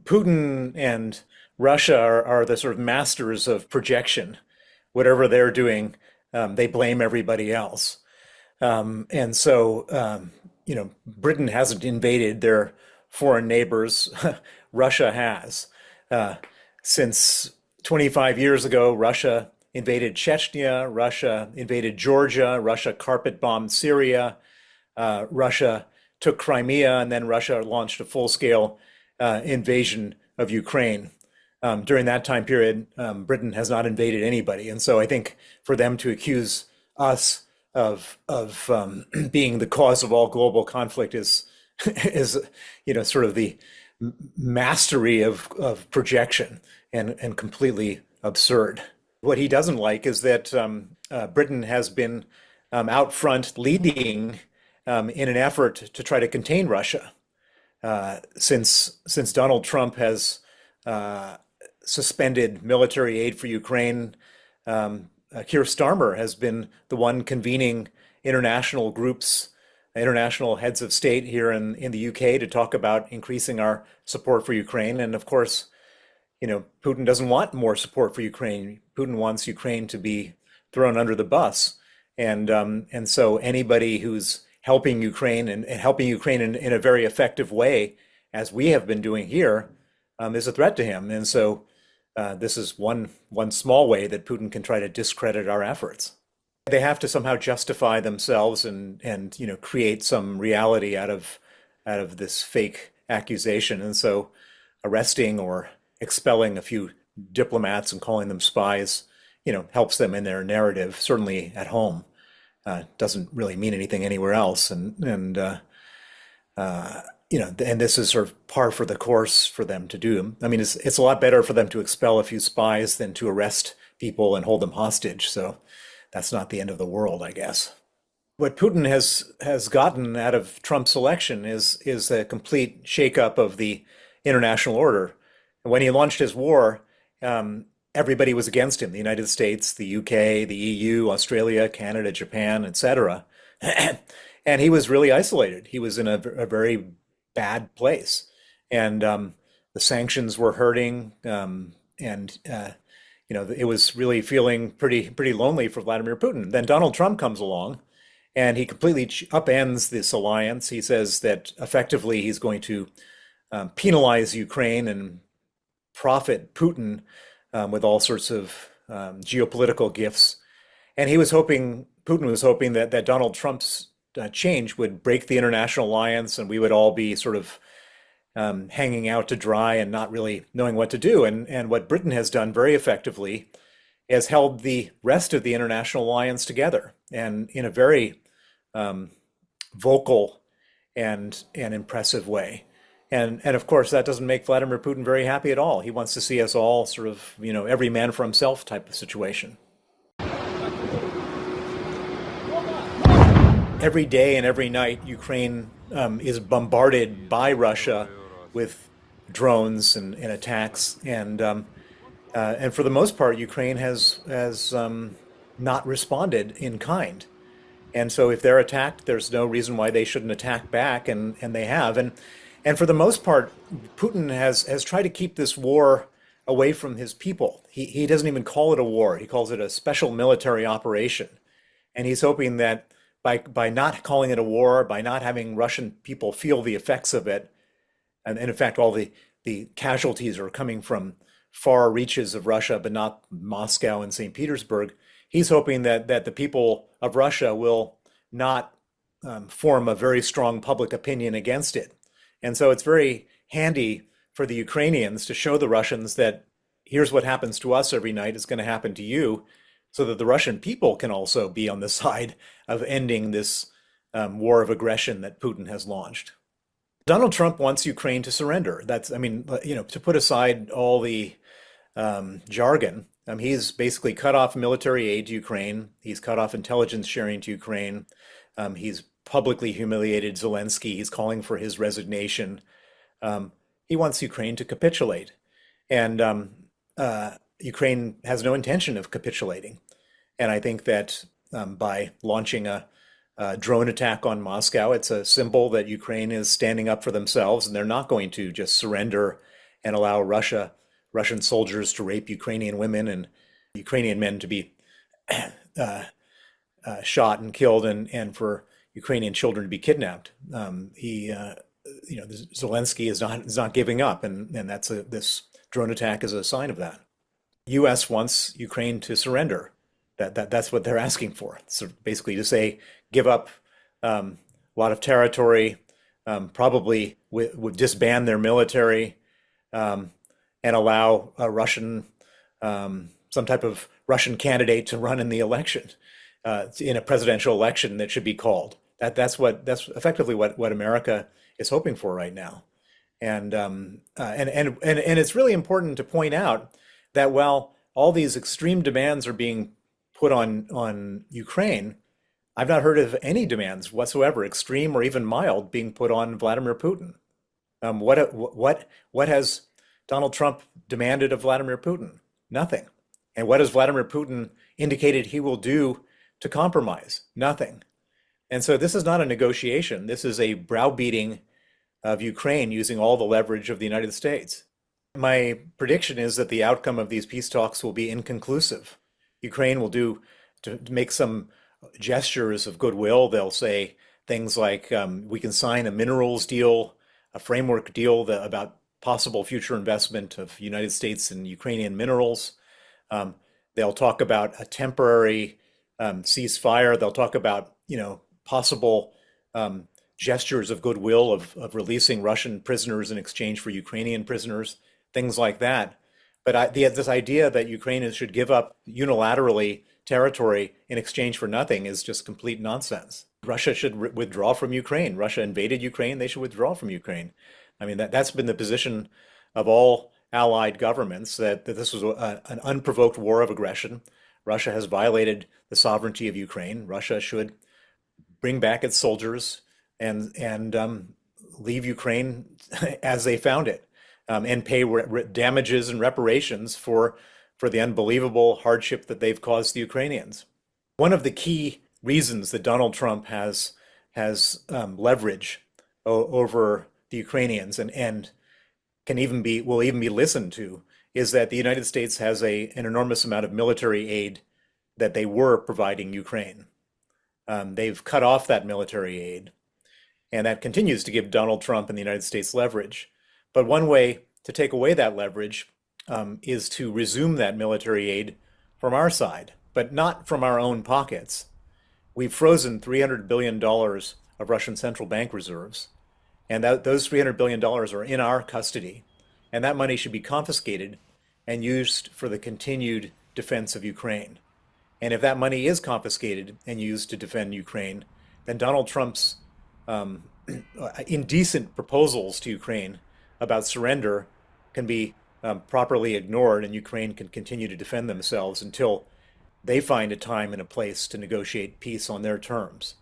Putin and Russia are the sort of masters of projection. Whatever they're doing, they blame everybody else. And so, Britain hasn't invaded their foreign neighbors. Russia has. Uh, since 25 years ago, Russia invaded Chechnya, Russia invaded Georgia, Russia carpet bombed Syria, Russia took Crimea, and then Russia launched a full-scale invasion of Ukraine. During that time period, Britain has not invaded anybody, and so I think for them to accuse us of being the cause of all global conflict is sort of the mastery of projection and completely absurd. What he doesn't like is that Britain has been out front leading in an effort to try to contain Russia. Since Donald Trump has suspended military aid for Ukraine, Keir Starmer has been the one convening international groups, international heads of state here in the UK to talk about increasing our support for Ukraine. And of course, Putin doesn't want more support for Ukraine. Putin wants Ukraine to be thrown under the bus. And so anybody who's helping Ukraine and helping Ukraine in a very effective way, as we have been doing here, is a threat to him. And so this is one small way that Putin can try to discredit our efforts. They have to somehow justify themselves and create some reality out of this fake accusation. And so arresting or expelling a few diplomats and calling them spies, helps them in their narrative, certainly at home. Doesn't really mean anything anywhere else. And this is sort of par for the course for them to do. I mean, it's a lot better for them to expel a few spies than to arrest people and hold them hostage. So that's not the end of the world, I guess. What Putin has gotten out of Trump's election is a complete shakeup of the international order. When he launched his war, everybody was against him: the United States, the UK, the EU, Australia, Canada, Japan, etc. And he was really isolated. He was in a very bad place, and the sanctions were hurting, it was really feeling pretty lonely for Vladimir Putin. Then Donald Trump comes along, and he completely upends this alliance. He says that effectively he's going to penalize Ukraine and profit Putin with all sorts of geopolitical gifts. And Putin was hoping that Donald Trump's change would break the international alliance and we would all be sort of hanging out to dry and not really knowing what to do. And what Britain has done very effectively has held the rest of the international alliance together, and in a very vocal and impressive way. And of course, that doesn't make Vladimir Putin very happy at all. He wants to see us all sort of, every man for himself type of situation. Every day and every night, Ukraine is bombarded by Russia with drones and attacks. And for the most part, Ukraine has not responded in kind. And so if they're attacked, there's no reason why they shouldn't attack back, and they have. And for the most part, Putin has tried to keep this war away from his people. He doesn't even call it a war. He calls it a special military operation. And he's hoping that by not calling it a war, by not having Russian people feel the effects of it, and in fact, all the casualties are coming from far reaches of Russia, but not Moscow and St. Petersburg, he's hoping that the people of Russia will not form a very strong public opinion against it. And so it's very handy for the Ukrainians to show the Russians that here's what happens to us every night is going to happen to you, so that the Russian people can also be on the side of ending this war of aggression that Putin has launched. Donald Trump wants Ukraine to surrender. To put aside all the jargon, he's basically cut off military aid to Ukraine. He's cut off intelligence sharing to Ukraine. He's publicly humiliated Zelensky. He's calling for his resignation. He wants Ukraine to capitulate. And Ukraine has no intention of capitulating. And I think that by launching a drone attack on Moscow, it's a symbol that Ukraine is standing up for themselves, and they're not going to just surrender and allow Russian soldiers to rape Ukrainian women and Ukrainian men to be shot and killed, and for Ukrainian children to be kidnapped. Zelensky is not giving up, and this drone attack is a sign of that. U.S. wants Ukraine to surrender. That's what they're asking for. So basically, to say give up a lot of territory, probably would disband their military, and allow a some type of Russian candidate to run in the election, in a presidential election that should be called. That's effectively what America is hoping for right now. And it's really important to point out that while all these extreme demands are being put on Ukraine, I've not heard of any demands whatsoever, extreme or even mild, being put on Vladimir Putin. What has Donald Trump demanded of Vladimir Putin? Nothing. And what has Vladimir Putin indicated he will do to compromise? Nothing. And so this is not a negotiation. This is a browbeating of Ukraine using all the leverage of the United States. My prediction is that the outcome of these peace talks will be inconclusive. Ukraine will to make some gestures of goodwill. They'll say things like, we can sign a minerals deal, a framework deal about possible future investment of United States and Ukrainian minerals. They'll talk about a temporary ceasefire. They'll talk about, possible gestures of goodwill of releasing Russian prisoners in exchange for Ukrainian prisoners, things like that. But this idea that Ukraine should give up unilaterally territory in exchange for nothing is just complete nonsense. Russia should withdraw from Ukraine. Russia invaded Ukraine. They should withdraw from Ukraine. I mean, that's been the position of all allied governments, that this was an unprovoked war of aggression. Russia has violated the sovereignty of Ukraine. Russia should bring back its soldiers and leave Ukraine as they found it, and pay damages and reparations for the unbelievable hardship that they've caused the Ukrainians. One of the key reasons that Donald Trump has leverage over the Ukrainians and will even be listened to is that the United States has an enormous amount of military aid that they were providing Ukraine. They've cut off that military aid, and that continues to give Donald Trump and the United States leverage. But one way to take away that leverage is to resume that military aid from our side, but not from our own pockets. We've frozen $300 billion of Russian central bank reserves, and those $300 billion are in our custody, and that money should be confiscated and used for the continued defense of Ukraine. And if that money is confiscated and used to defend Ukraine, then Donald Trump's indecent proposals to Ukraine about surrender can be properly ignored, and Ukraine can continue to defend themselves until they find a time and a place to negotiate peace on their terms.